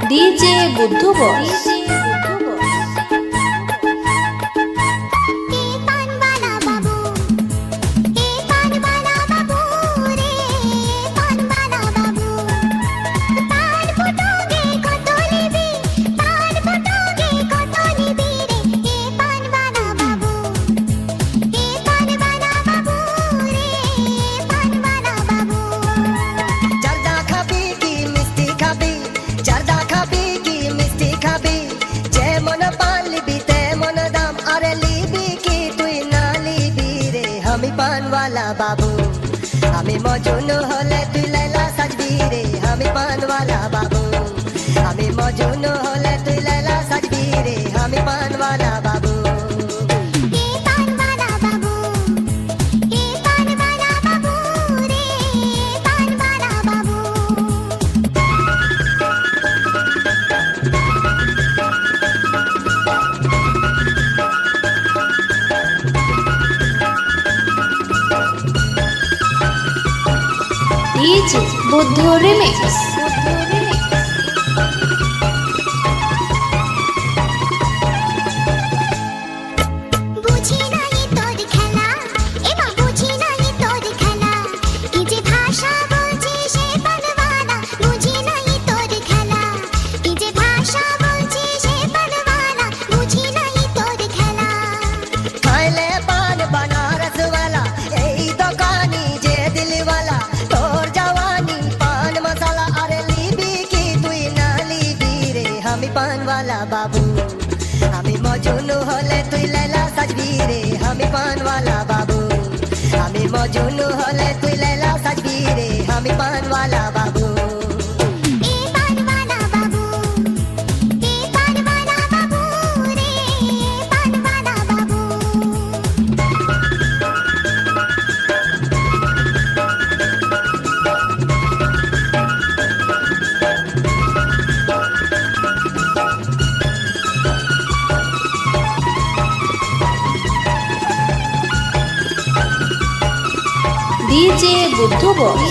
DJ Buddha বস। আমি পানওয়ালা বাবু, আমি মজনু হলে তুই লাইলা সাজবি রে। আমি পানওয়ালা বাবু, আমি মজনু হলে তুই লাইলা সাজবি রে। আমি পানওয়ালা বাবু। DJ Buddha remix. আমি পানওয়ালা বাবু, আমি মজনু হলে তুই লাইলা সাজবি রে। আমি পানওয়ালা বাবু, আমি মজনু হলে তুই লাইলা সাজবি রে। আমি পানওয়ালা বাবু। ডিজে বুদ্ধ বস।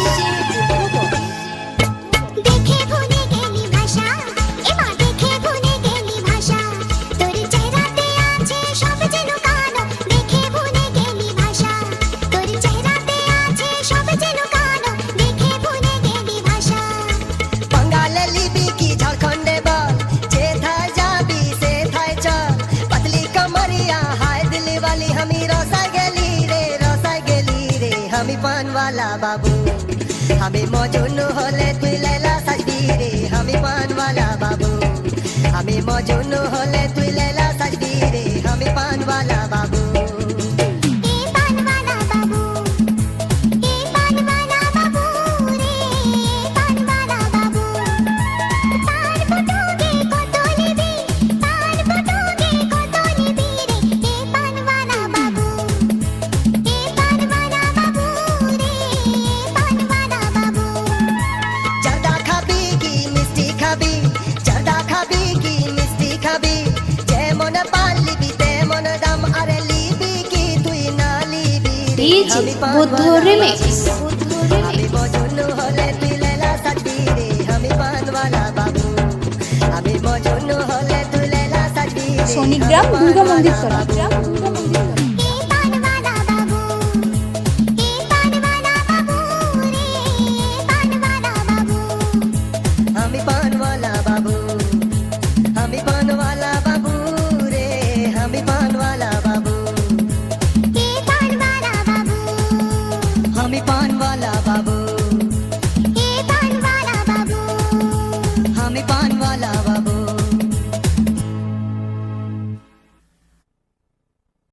আমি পানওয়ালা বাবু, আমি মজনু হলে তুই লাইলা সাজবি রে। আমি পানওয়ালা বাবু, আমি মজনু হলে তুই লাইলা সাজবি রে। আমি পানওয়ালা বাবু। DJ Buddha remix. আমি মজনু হলে তুই লাইলা সাজবি রে। আমি পানওয়ালা বাবু, আমি মজনু হলে তুই লাইলা সাজবি রে। সোনিগ্রাম দুর্গা মন্দির।